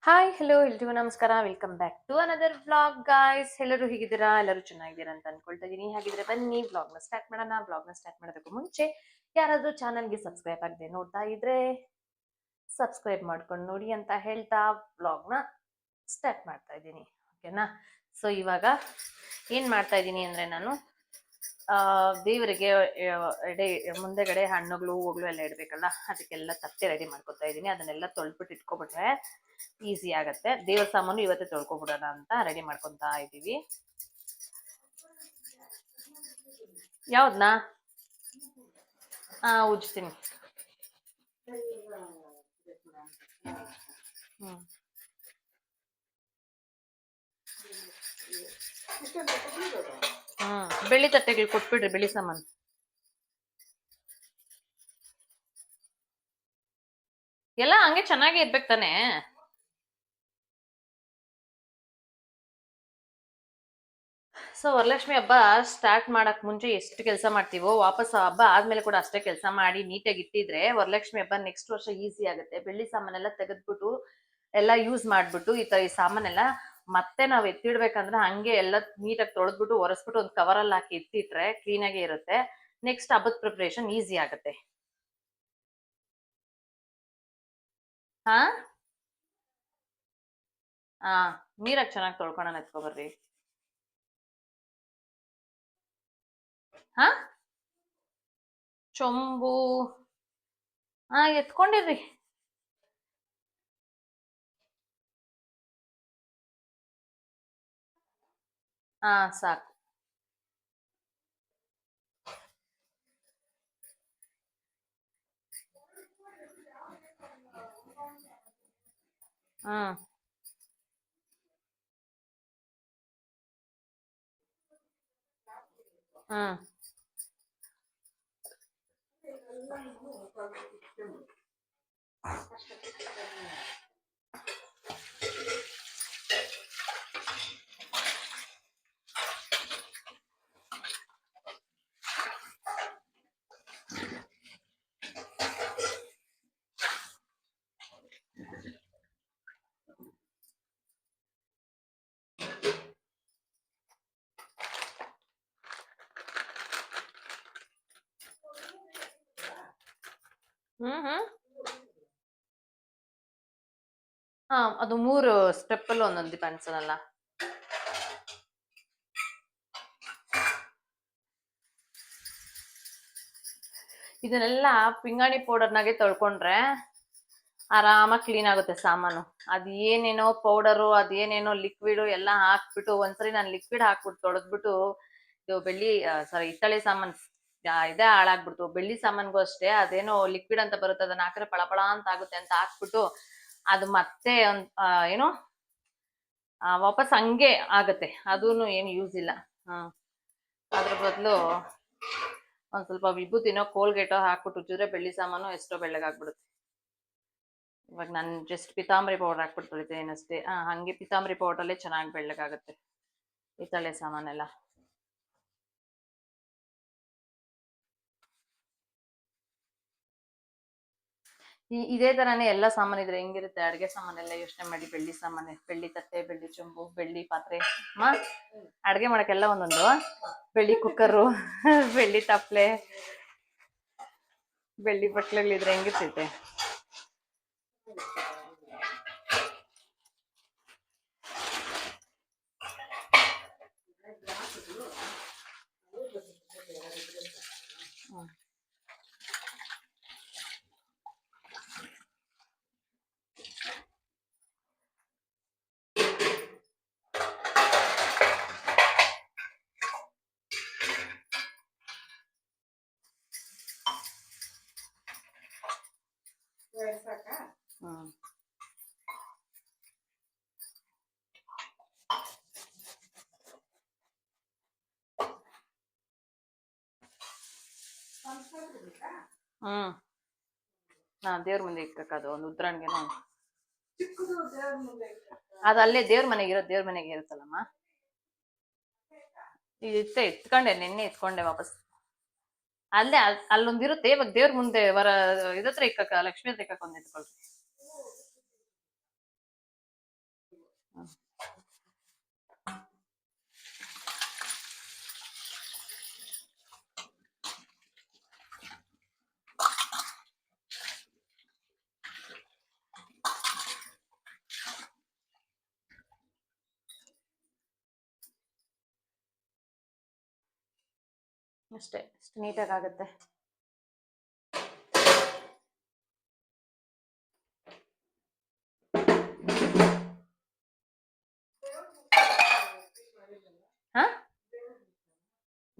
Hi hello ಎಲ್ರಿಗೂ ನಮಸ್ಕಾರ. Welcome back to another vlog guys. ಎಲ್ಲರೂ ಹೇಗಿದ್ದೀರಾ? ಎಲ್ಲರೂ ಚೆನ್ನಾಗಿದ್ದೀರಾ ಅಂತ ಅನ್ಕೊಳ್ತಾ ಇದೀನಿ. ಹಾಗಿದ್ರೆ ಬನ್ನಿ ವ್ಲಾಗ್ನ ಸ್ಟಾರ್ಟ್ ಮಾಡೋಣ. ವ್ಲಾಗ್ನ ಸ್ಟಾರ್ಟ್ ಮಾಡೋದಕ್ಕೂ ಮುಂಚೆ ಯಾರಾದ್ರೂ ಚಾನಲ್ಗೆ ಸಬ್ಸ್ಕ್ರೈಬ್ ಆಗದೆ ನೋಡ್ತಾ ಇದ್ರೆ ಸಬ್ಸ್ಕ್ರೈಬ್ ಮಾಡ್ಕೊಂಡು ನೋಡಿ ಅಂತ ಹೇಳ್ತಾ ವ್ಲಾಗ್ನ ಸ್ಟಾರ್ಟ್ ಮಾಡ್ತಾ ಇದ್ದೀನಿ. ಓಕೆನಾ? ಸೊ ಇವಾಗ ಏನ್ ಮಾಡ್ತಾ ಇದ್ದೀನಿ ಅಂದ್ರೆ ನಾನು ದೇವರಿಗೆ ಎಡೆ ಮುಂದೆಗಡೆ ಹಣ್ಣುಗಳು ಹೂವುಗಳು ಎಲ್ಲ ಇಡ್ಬೇಕಲ್ಲ, ಅದಕ್ಕೆಲ್ಲ ತಟ್ಟೆ ರೆಡಿ ಮಾಡ್ಕೊತಾ ಇದ್ದೀನಿ. ಅದನ್ನೆಲ್ಲ ತೊಳ್ಬಿಟ್ಟು ಇಟ್ಕೊಬಿಟ್ರೆ ಈಸಿ ಆಗತ್ತೆ. ದೇವ್ರ ಸಾಮಾನು ಇವತ್ತೇ ತೊಳ್ಕೊಬಿಡೋಣ ಅಂತ ರೆಡಿ ಮಾಡ್ಕೊಂತಾ ಇದೀವಿ. ಯಾವ್ದನಾ ಉಜ್ತೀನಿ. ಹ್ಮ್ ಬೆಳ್ಳಿ ತಟ್ಟೆಗಳು ಕೊಟ್ಬಿಡ್ರಿ, ಬೆಳ್ಳಿ ಸಾಮಾನು. ಎಲ್ಲ ಹಂಗೆ ಚೆನ್ನಾಗಿ ಇರ್ಬೇಕು ತಾನೆ. ಸೊ ವರಲಕ್ಷ್ಮಿ ಹಬ್ಬ ಸ್ಟಾರ್ಟ್ ಮಾಡಕ್ ಮುಂಚೆ ಎಷ್ಟು ಕೆಲಸ ಮಾಡ್ತೀವೋ, ವಾಪಸ್ ಹಬ್ಬ ಆದ್ಮೇಲೆ ಕೂಡ ಅಷ್ಟೇ ಕೆಲಸ ಮಾಡಿ ನೀಟಾಗಿ ಇಟ್ಟಿದ್ರೆ ವರಲಕ್ಷ್ಮಿ ಹಬ್ಬ ನೆಕ್ಸ್ಟ್ ವರ್ಷ ಈಸಿ ಆಗುತ್ತೆ. ಬೆಳ್ಳಿ ಸಾಮಾನೆಲ್ಲ ತೆಗೆದ್ಬಿಟ್ಟು ಎಲ್ಲ ಯೂಸ್ ಮಾಡ್ಬಿಟ್ಟು ಈ ಸಾಮಾನೆಲ್ಲ ಮತ್ತೆ ನಾವ್ ಎತ್ತಿಡ್ಬೇಕಂದ್ರೆ ಹಂಗೆ ಎಲ್ಲ ನೀಟಾಗಿ ತೊಳೆದ್ಬಿಟ್ಟು ಒರೆಸ್ಬಿಟ್ಟು ಒಂದು ಕವರ್ ಅಲ್ಲಿ ಹಾಕಿ ಎತ್ತಿಟ್ರೆ ಕ್ಲೀನ್ ಆಗೇ ಇರುತ್ತೆ. ನೆಕ್ಸ್ಟ್ ಹಬ್ಬದ ಪ್ರಿಪರೇಷನ್ ಈಸಿ ಆಗುತ್ತೆ. ಹಾ ಹಾ ನೀರಾಗ ಚೆನ್ನಾಗಿ ತೊಳ್ಕೊಳ ಎತ್ಕೊಬರ್ರಿ. ಹಾ ಚೊಂಬು ಎತ್ಕೊಂಡಿರ್ರಿ. ಸಾಕು. ಹ್ಮ್ ಹ್ಮ್ ಹ್ಮ್ ಅದು 3 ಸ್ಟೆಪ್ ಅಲ್ಲಿ ಒಂದೊಂದು ಕಾಣಿಸಲ್ಲ. ಇದನ್ನೆಲ್ಲ ಪಿಂಗಾಣಿ ಪೌಡರ್ನಾಗೆ ತೊಳ್ಕೊಂಡ್ರೆ ಆರಾಮಾಗಿ ಕ್ಲೀನ್ ಆಗುತ್ತೆ ಸಾಮಾನು. ಅದ್ ಏನೇನೋ ಪೌಡರು, ಅದೇನೇನೋ ಲಿಕ್ವಿಡ್ ಎಲ್ಲ ಹಾಕ್ಬಿಟ್ಟು ಒಂದ್ಸರಿ ನಾನು ಲಿಕ್ವಿಡ್ ಹಾಕ್ಬಿಟ್ಟು ತೊಳೆದ್ಬಿಟ್ಟು ಇದು ಸಾರಿ ಹಿತ್ತಳೆ ಸಾಮಾನ್ ಇದೇ ಹಾಳಾಗ್ಬಿಡ್ತು. ಬೆಳ್ಳಿ ಸಾಮಾನ್ಗೂ ಅಷ್ಟೇ ಅದೇನೋ ಲಿಕ್ವಿಡ್ ಅಂತ ಬರುತ್ತೆ, ಅದನ್ನ ಹಾಕಿದ್ರೆ ಪಳಪಳ ಅಂತ ಆಗುತ್ತೆ ಅಂತ ಹಾಕ್ಬಿಟ್ಟು ಅದು ಮತ್ತೆ ಏನೋ ವಾಪಸ್ ಹಂಗೆ ಆಗತ್ತೆ. ಅದೂನು ಏನು ಯೂಸ್ ಇಲ್ಲ. ಅದ್ರ ಬದಲು ಒಂದ್ ಸ್ವಲ್ಪ ವಿಭೂತಿನೋ ಕೋಲ್ಗೇಟೋ ಹಾಕ್ಬಿಟ್ಟು ಉಜ್ಜಿದ್ರೆ ಬೆಳ್ಳಿ ಸಾಮಾನು ಎಷ್ಟೋ ಬೆಳ್ಳಗಾಗ್ಬಿಡುತ್ತೆ. ಇವಾಗ ನಾನು ಜಸ್ಟ್ ಪಿತಾಂಬರಿ ಪೌಡರ್ ಹಾಕ್ಬಿಟ್ಟು ತೊಳಿತೀನಿ ಅಷ್ಟೇ. ಹಂಗೆ ಪಿತಾಂಬರಿ ಪೌಡರಲ್ಲೇ ಚೆನ್ನಾಗಿ ಬೆಳ್ಳಗಾಗುತ್ತೆ ಹಿತ್ತಳೆ ಸಾಮಾನೆಲ್ಲ. ಇದೇ ತರಾನೇ ಎಲ್ಲ ಸಾಮಾನು ಇದ್ರೆ ಹೆಂಗಿರುತ್ತೆ. ಅಡ್ಗೆ ಸಾಮಾನೆಲ್ಲ ಯೋಚನೆ ಮಾಡಿ. ಬೆಳ್ಳಿ ಸಾಮಾನೆ, ಬೆಳ್ಳಿ ತಟ್ಟೆ, ಬೆಳ್ಳಿ ಚೊಂಬು, ಬೆಳ್ಳಿ ಪಾತ್ರೆ, ಅಡ್ಗೆ ಮಾಡಕ್ಕೆಲ್ಲ ಒಂದೊಂದು. ಬೆಳ್ಳಿ ಕುಕ್ಕರು, ಬೆಳ್ಳಿ ತಪ್ಲೆ, ಬೆಳ್ಳಿ ಬಟ್ಲುಗಳಿದ್ರೆ ಹೆಂಗಿರ್ತೈತೆ. ದೇವ್ರ ಮುಂದೆ ಇಕ್ಕದು ಒಂದು ಉದ್ರಾಣಿಗೆನೋ ಅದು ಅಲ್ಲೇ ದೇವ್ರ ಮನೆಗೆ ಇರೋದು. ದೇವ್ರ ಮನೆಗೆ ಇರುತ್ತಲ್ಲಮ್ಮ. ಎತ್ಕೊಂಡೆ ನಿನ್ನೆ ಎತ್ಕೊಂಡೆ ವಾಪಸ್. ಅಲ್ಲೇ ಅಲ್ಲೊಂದಿರುತ್ತೆ. ಇವಾಗ ದೇವ್ರ ಮುಂದೆ ಇದತ್ರ ಇಕ್ಕಕ್ಕ, ಲಕ್ಷ್ಮಿ ಹತ್ರ ಇಕ್ಕಕ್ಕ ಒಂದ್ ಎತ್ಕೊಳ್ರಿ. ಅಷ್ಟೇ, ಅಷ್ಟು ನೀಟಾಗಿ ಆಗುತ್ತೆ. ಹಾ,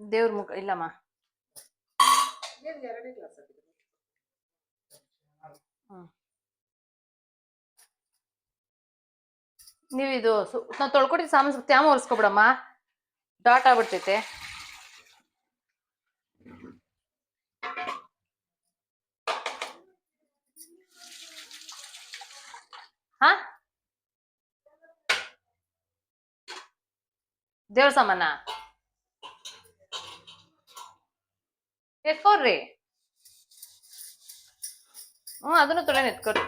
ದೇವ್ರ ಮುಖ ಇಲ್ಲಮ್ಮ. ನೀವು ಇದು ನಾವು ತೊಳ್ಕೊಟ್ಟಿದ್ದು ಸಾಮಾನು ತ್ಯಾಮ ಒರೆಸ್ಕೊಬಿಡಮ್ಮ, ಡಾಟ್ ಆಗ್ಬಿಡ್ತೈತೆ. ಹಾ, ದೇವ್ರ ಸಾಮಾನ ಎತ್ಕೋರ್ರಿ. ಅದನ್ನು ತೊಳೆನ ಎತ್ಕೊಡ್ರಿ.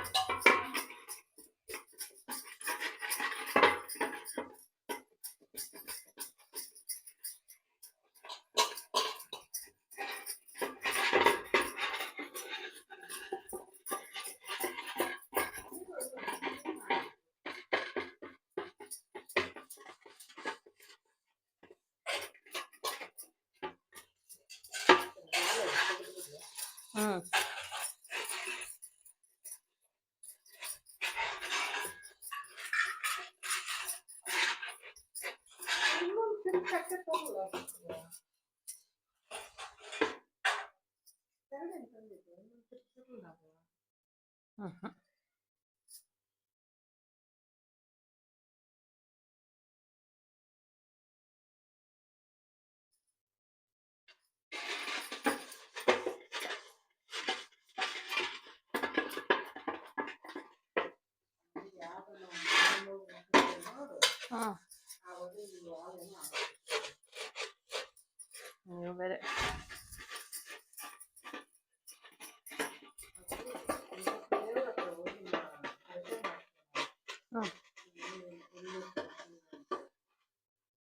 ನೀವು ಬೇರೆ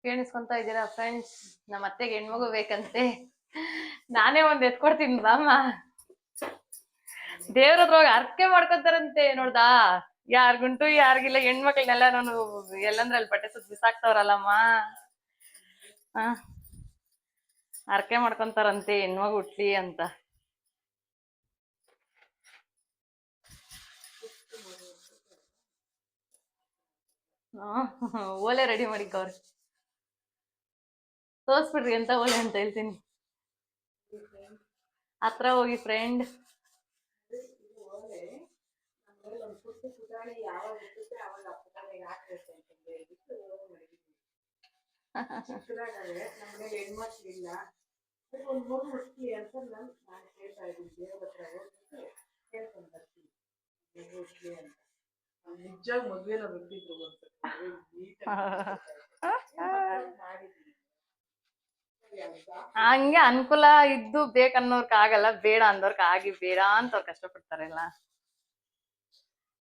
ಕೇಳಿಸ್ಕೊಂತ ಇದ್ದೀರಾ ಫ್ರೆಂಡ್ಸ್? ನಮ್ಮ ಅತ್ತೆಗೆ ಹೆಣ್ಮಗು ಬೇಕಂತೆ. ನಾನೇ ಒಂದ್ ಎತ್ಕೊಡ್ತೀನಿ ಬಾಮ್ಮ. ದೇವ್ರ ಹತ್ರ ಹೋಗಿ ಅರ್ಕೆ ಮಾಡ್ಕೊತಾರಂತೆ ನೋಡ್ದಾ. ಯಾರ್ಗುಂಟು ಯಾರಿಗಿಲ್ಲ ಹೆಣ್ಮಕ್ಳನ್ನೆಲ್ಲ ನಾನು ಎಲ್ಲಂದ್ರಲ್ಲಿ ಬಟ್ಟೆ ಸುತ್ತ ಬಿಸಾಕ್ತವ್ರಲ್ಲಮ್ಮ. ಅರ್ಕೆ ಮಾಡ್ಕೊಂತಾರಂತೆ ಹೆಣ್ಮಗು ಹುಟ್ಲಿ ಅಂತ. ಓಲೆ ರೆಡಿ ಮಾಡಿಕವ್ರಿ, ತೋರ್ಸ್ಬಿಡ್ರಿ ಅಂತ ಓಲೆ ಅಂತ ಹೇಳ್ತೀನಿ. ಹತ್ರ ಹೋಗಿ ಫ್ರೆಂಡ್. ಹಂಗೆ ಅನುಕೂಲ ಇದ್ದು ಬೇಕನ್ನೋರ್ಕ ಆಗಲ್ಲ, ಬೇಡ ಅಂದವ್ರಕ ಆಗಿ ಬೇಡ ಅಂತ ಅವ್ರು ಕಷ್ಟಪಡ್ತಾರಲ್ಲ.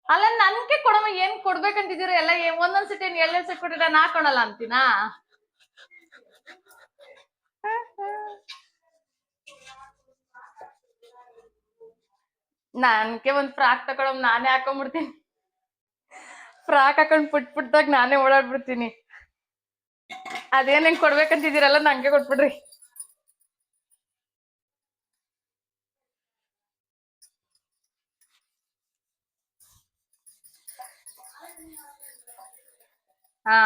ಅಲ್ಲ ನನ್ಗೆ ಕೊಡಮ್ಮ, ಏನ್ ಕೊಡ್ಬೇಕಂತಿದ್ದೀರ ಎಲ್ಲ? ಒಂದೊಂದ್ ಸತಿ ಎಲ್ಲೇ ಸೆಟ್ ಕೊಟ್ಟಿರ ನಾ ಕೊಡಲ್ಲ ಅಂತೀನಾ? ನನ್ಗೆ ಒಂದ್ ಫ್ರಾಕ್ ತಗೊಳಮ್, ನಾನೇ ಹಾಕೊಂಡ್ಬಿಡ್ತೀನಿ. ಫ್ರಾಕ್ ಹಾಕೊಂಡ್ ಪುಟ್ದಾಗ ನಾನೇ ಓಡಾಡ್ಬಿಡ್ತೀನಿ. ಅದೇನೇನ್ ಕೊಡ್ಬೇಕಂತಿದ್ದೀರಲ್ಲ ನಂಗೆ ಕೊಟ್ಬಿಡ್ರಿ. ಹಾ,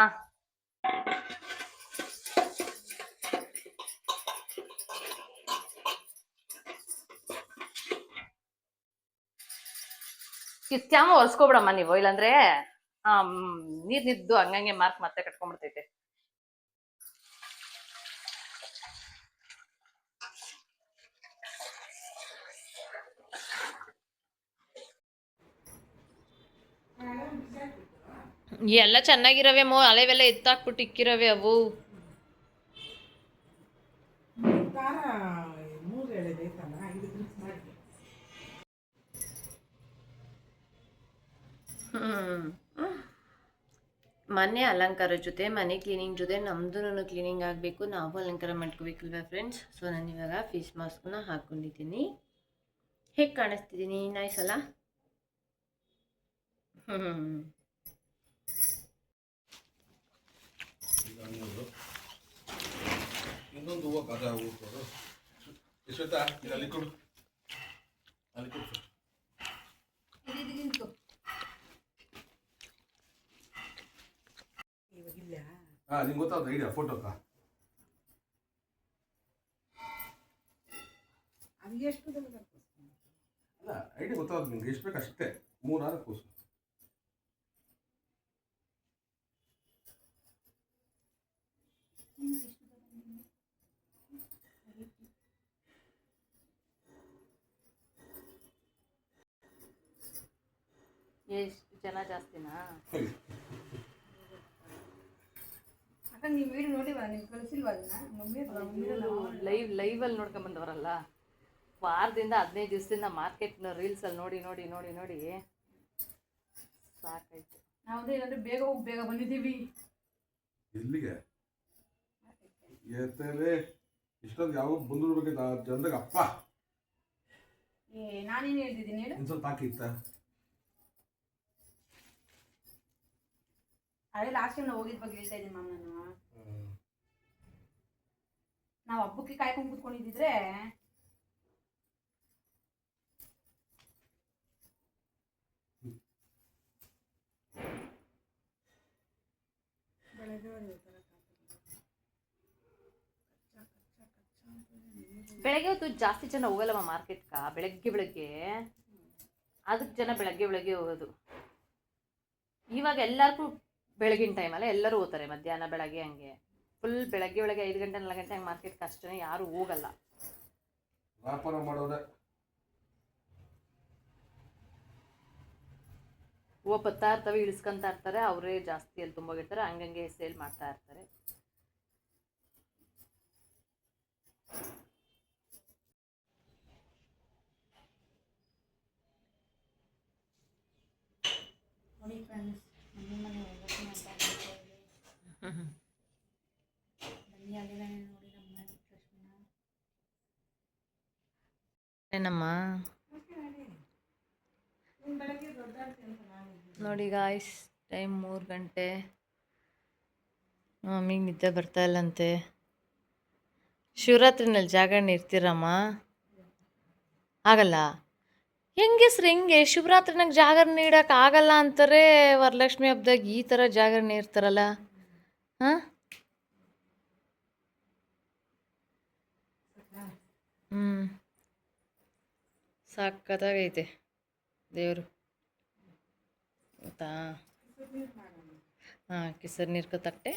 ಕಿತ್ಯಾಮ ಒರ್ಸ್ಕೊಬಿಡಮ್ಮ ನೀವು, ಇಲ್ಲಾಂದ್ರೆ ನೀರ್ ನಿದ್ದು ಹಂಗಂಗೆ ಮಾರ್ಕ್ ಮತ್ತೆ ಕಟ್ಕೊಂಡ್ಬಿಡ್ತೈತೆ. ಎಲ್ಲ ಚೆನ್ನಾಗಿರವೆ ಹಳೆವೆಲ್ಲ ಎತ್ತಾಕ್ಬಿಟ್ಟು ಇಕ್ಕಿರವೆ ಅವು. ಮನೆ ಅಲಂಕಾರ ಜೊತೆ ಮನೆ ಕ್ಲೀನಿಂಗ್ ಜೊತೆ ನಮ್ದು ಕ್ಲೀನಿಂಗ್ ಆಗಬೇಕು, ನಾವು ಅಲಂಕಾರ ಮಾಡ್ಕೋಬೇಕಲ್ವಾ ಫ್ರೆಂಡ್ಸ್. ಸೊ ನಾನು ಇವಾಗ ಫೇಸ್ ಮಾಸ್ಕ್ನ ಹಾಕ್ಕೊಂಡಿದ್ದೀನಿ. ಹೇಗೆ ಕಾಣಿಸ್ತಿದ್ದೀನಿ? ನೈಸ್ ಅಲ್ಲ? ಇನ್ನೊಂದು ಹೂವು ಕದ ಹೋಗ್ತಾರೆ. ಯಶೋತಾ ಅಲ್ಲಿ ಕೊಡು ಅಲ್ಲಿ ಕೊಡು ನಿಂಗೆ ಗೊತ್ತಾಗ್ತದೆ ಐಡಿಯಾ ಫೋಟೋಕ ಅದು ಎಷ್ಟು ಅಲ್ಲ ಐಡಿಯಾ ಗೊತ್ತಾಗ್ತದೆ ನಿಂಗೆ ಎಷ್ಟು ಬೇಕು ಅಷ್ಟೇ 3-4 ಕೂಸು ಎಷ್ಟು ಜನ ಜಾಸ್ತಿನಾ? ಅಕ್ಕ ನೀವು ವಿಡಿಯೋ ನೋಡಿವಾ? ನೀವು ಕಳಿಸಿಲ್ವಾ ಅದನ್ನ? ಲೈವಲ್ಲಿ ನೋಡ್ಕೊಂಡ್ ಬಂದವರಲ್ಲ, ವಾರದಿಂದ 15 ದಿವಸದಿಂದ ಮಾರ್ಕೆಟ್ನ ರೀಲ್ಸಲ್ಲಿ ನೋಡಿ ನೋಡಿ ನೋಡಿ ನೋಡಿ ಸಾಕಾಯ್ತು. ನಾವು ಏನಾದ್ರೆ ಬೇಗ ಹೋಗಿ ಬೇಗ ಬಂದಿದ್ದೀವಿ. ಎಲ್ಲಿಗೆ ಎತ್ತಲೆ ಇಷ್ಟೊಂದು ಯಾವ ಬಂದ್ರು ಬಗ್ಗೆ ಜನದಾಗ ಅಪ್ಪ ನಾನೇನು ಹೇಳ್ತಿದ್ದೀನಿ ಹೇಳು. ಒಂದು ಸ್ವಲ್ಪ ಹಾಕಿತ್ತ ಅದೇ ಲಾಸ್ಟ್ ಟೈಮ್ ನಾವು ಹೋಗಿದ್ ಬಗ್ಗೆ ಹೇಳ್ತಾ ಇದ್ದೀನಿ ಮ್ಯಾಮ್. ನಾವು ಹಬ್ಬಕ್ಕೆ ಕಾಯ್ಕೊಂಡು ಕೂತ್ಕೊಂಡಿದ್ದಿದ್ರೆ ಬೆಳಗ್ಗೆ ಹೊತ್ತು ಜಾಸ್ತಿ ಜನ ಹೋಗಲ್ಲಮ್ಮ ಮಾರ್ಕೆಟ್ಗ. ಬೆಳಗ್ಗೆ ಅದಕ್ಕೆ ಜನ ಬೆಳಗ್ಗೆ ಹೋಗೋದು. ಇವಾಗ ಎಲ್ಲರಿಗೂ ಬೆಳಗಿನ ಟೈಮಲ್ಲ ಎಲ್ಲರೂ ಹೋಗ್ತಾರೆ, ಮಧ್ಯಾಹ್ನ ಬೆಳಗ್ಗೆ ಹಂಗೆ ಫುಲ್ ಬೆಳಗ್ಗೆ 5 ಗಂಟೆ 4 ಗಂಟೆ ಹಂಗೆ ಮಾರ್ಕೆಟ್ಗೆ ಅಷ್ಟೇ ಯಾರು ಹೋಗಲ್ಲ. ವ್ಯಾಪಾರ ಮಾಡೋರೆ ಬರ್ತಾ ಇರ್ತವೆ, ಇಳಿಸ್ಕೊಂತ ಇರ್ತಾರೆ, ಅವರೇ ಜಾಸ್ತಿ ಅಲ್ಲಿ ತುಂಬೋಗಿರ್ತಾರೆ, ಹಂಗಂಗೆ ಸೇಲ್ ಮಾಡ್ತಾ ಇರ್ತಾರೆ. ನೋಡಿ ಫ್ರೆಂಡ್ಸ್, ನಮ್ಮ ಮನೆ ಬನ್ನಿ ಆಗಿಲ್ಲ ನೋಡಿ ನಮ್ಮ ಏನಮ್ಮ ಬೆಳಗ್ಗೆ ದೊಡ್ಡಾಡ್ತಿ ಅಂತ ನಾನು ನೋಡಿ ಗಾಯ್ಸ್, ಟೈಮ್ 3 ಗಂಟೆ. ಮಮ್ಮಿಗೆ ನಿದ್ದೆ ಬರ್ತಾ ಇಲ್ಲಂತೆ. ಶಿವರಾತ್ರಿನಲ್ಲಿ ಜಾಗರಣೆ ಇರ್ತೀರಮ್ಮ? ಆಗಲ್ಲ. ಹೆಂಗೆ ಶಿವರಾತ್ರಿನಾಗ ಜಾಗರಣೆ ಇಡಕ್ಕೆ ಆಗಲ್ಲ ಅಂತಾರೆ. ವರಲಕ್ಷ್ಮಿ ಹಬ್ಬದಾಗ ಈ ಥರ ಜಾಗರಣೆ ಇರ್ತಾರಲ್ಲ. ಹಾಂ ಸಕ್ಕತ್ತಾಗೈತೆ ದೇವರು ಗೊತ್ತಾ? ಹಾಂ, ಕಿಸರ್ ನೀರು ತಟ್ಟೆ